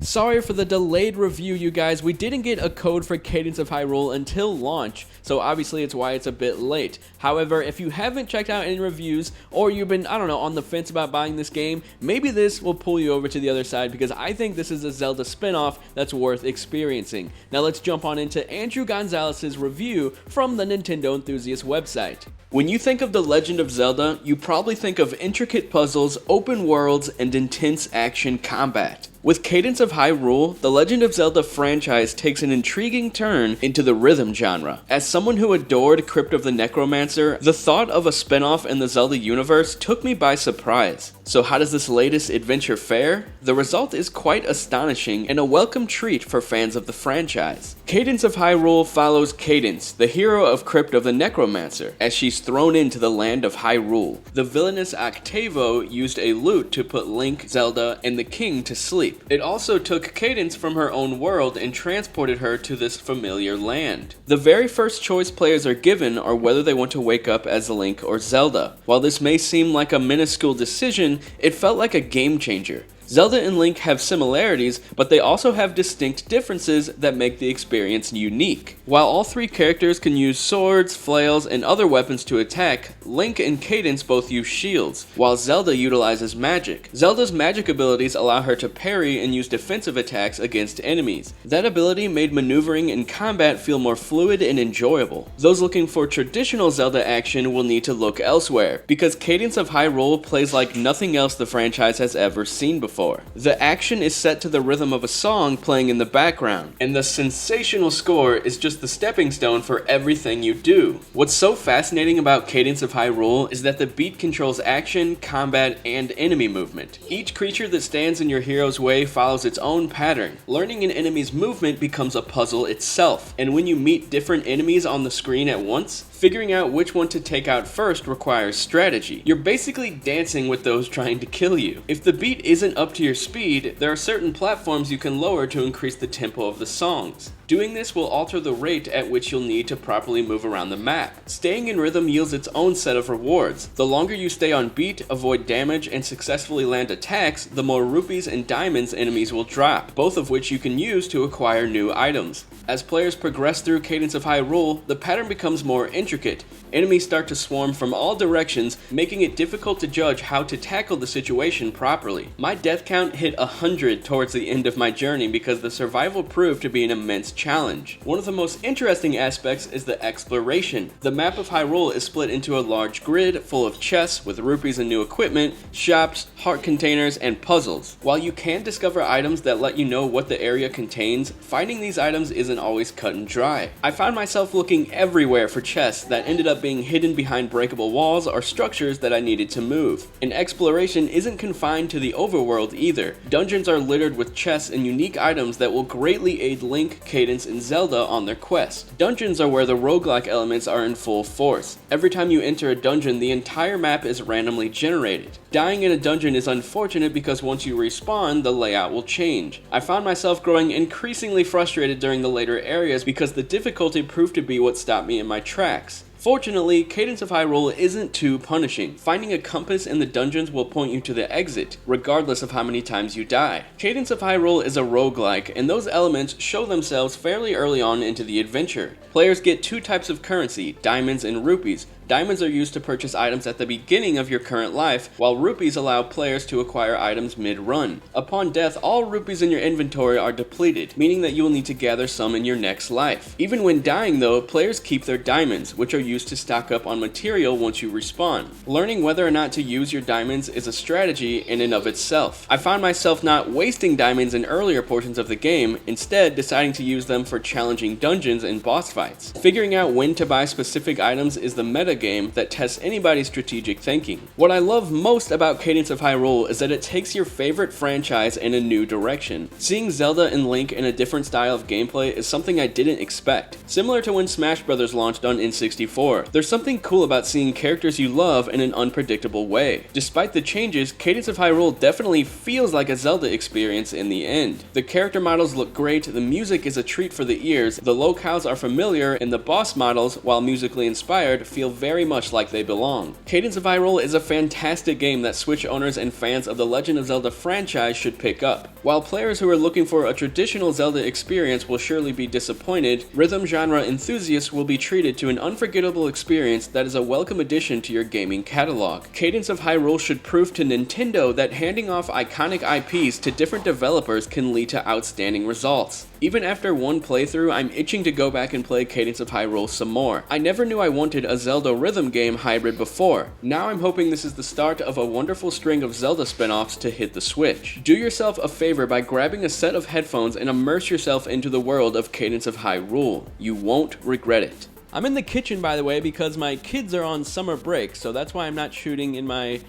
Sorry for the delayed review, you guys. We didn't get a code for Cadence of Hyrule until launch, so obviously it's why it's a bit late. However, if you haven't checked out any reviews, or you've been, on the fence about buying this game, maybe this will pull you over to the other side, because I think this is a Zelda spinoff that's worth experiencing. Now let's jump on into Andrew Gonzalez's review from the Nintendo Enthusiast website. When you think of The Legend of Zelda, you probably think of intricate puzzles, open worlds, and intense action combat. With Cadence of Hyrule, the Legend of Zelda franchise takes an intriguing turn into the rhythm genre. As someone who adored Crypt of the Necromancer, the thought of a spinoff in the Zelda universe took me by surprise. So how does this latest adventure fare? The result is quite astonishing and a welcome treat for fans of the franchise. Cadence of Hyrule follows Cadence, the hero of Crypt of the Necromancer, as she's thrown into the land of Hyrule. The villainous Octavo used a lute to put Link, Zelda, and the king to sleep. It also took Cadence from her own world and transported her to this familiar land. The very first choice players are given are whether they want to wake up as Link or Zelda. While this may seem like a minuscule decision, it felt like a game changer. Zelda and Link have similarities, but they also have distinct differences that make the experience unique. While all three characters can use swords, flails, and other weapons to attack, Link and Cadence both use shields, while Zelda utilizes magic. Zelda's magic abilities allow her to parry and use defensive attacks against enemies. That ability made maneuvering and combat feel more fluid and enjoyable. Those looking for traditional Zelda action will need to look elsewhere, because Cadence of Hyrule plays like nothing else the franchise has ever seen before. The action is set to the rhythm of a song playing in the background, and the sensational score is just the stepping stone for everything you do. What's so fascinating about Cadence of Hyrule is that the beat controls action, combat, and enemy movement. Each creature that stands in your hero's way follows its own pattern. Learning an enemy's movement becomes a puzzle itself, and when you meet different enemies on the screen at once, figuring out which one to take out first requires strategy. You're basically dancing with those trying to kill you. If the beat isn't up to your speed, there are certain platforms you can lower to increase the tempo of the songs. Doing this will alter the rate at which you'll need to properly move around the map. Staying in rhythm yields its own set of rewards. The longer you stay on beat, avoid damage, and successfully land attacks, the more rupees and diamonds enemies will drop, both of which you can use to acquire new items. As players progress through Cadence of Hyrule, the pattern becomes more intricate. Enemies start to swarm from all directions, making it difficult to judge how to tackle the situation properly. My death count hit 100 towards the end of my journey because the survival proved to be an immense challenge. One of the most interesting aspects is the exploration. The map of Hyrule is split into a large grid full of chests with rupees and new equipment, shops, heart containers, and puzzles. While you can discover items that let you know what the area contains, finding these items isn't always cut and dry. I found myself looking everywhere for chests that ended up being hidden behind breakable walls or structures that I needed to move. And exploration isn't confined to the overworld either. Dungeons are littered with chests and unique items that will greatly aid Link, Cadence, and Zelda on their quest. Dungeons are where the roguelike elements are in full force. Every time you enter a dungeon, the entire map is randomly generated. Dying in a dungeon is unfortunate because once you respawn, the layout will change. I found myself growing increasingly frustrated during the later areas because the difficulty proved to be what stopped me in my tracks. Fortunately, Cadence of Hyrule isn't too punishing. Finding a compass in the dungeons will point you to the exit, regardless of how many times you die. Cadence of Hyrule is a roguelike, and those elements show themselves fairly early on into the adventure. Players get two types of currency, diamonds and rupees. Diamonds are used to purchase items at the beginning of your current life, while rupees allow players to acquire items mid-run. Upon death, all rupees in your inventory are depleted, meaning that you will need to gather some in your next life. Even when dying though, players keep their diamonds, which are used to stock up on material once you respawn. Learning whether or not to use your diamonds is a strategy in and of itself. I found myself not wasting diamonds in earlier portions of the game, instead deciding to use them for challenging dungeons and boss fights. Figuring out when to buy specific items is the meta game that tests anybody's strategic thinking. What I love most about Cadence of Hyrule is that it takes your favorite franchise in a new direction. Seeing Zelda and Link in a different style of gameplay is something I didn't expect. Similar to when Smash Bros. Launched on N64, there's something cool about seeing characters you love in an unpredictable way. Despite the changes, Cadence of Hyrule definitely feels like a Zelda experience in the end. The character models look great, the music is a treat for the ears, the locales are familiar, and the boss models, while musically inspired, feel very very much like they belong. Cadence of Hyrule is a fantastic game that Switch owners and fans of the Legend of Zelda franchise should pick up. While players who are looking for a traditional Zelda experience will surely be disappointed, rhythm genre enthusiasts will be treated to an unforgettable experience that is a welcome addition to your gaming catalog. Cadence of Hyrule should prove to Nintendo that handing off iconic IPs to different developers can lead to outstanding results. Even after one playthrough, I'm itching to go back and play Cadence of Hyrule some more. I never knew I wanted a Zelda rhythm game hybrid before. Now I'm hoping this is the start of a wonderful string of Zelda spin-offs to hit the Switch. Do yourself a favor by grabbing a set of headphones and immerse yourself into the world of Cadence of Hyrule. You won't regret it. I'm in the kitchen, by the way, because my kids are on summer break, so that's why I'm not shooting in my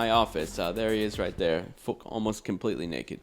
office. There he is right there, almost completely naked.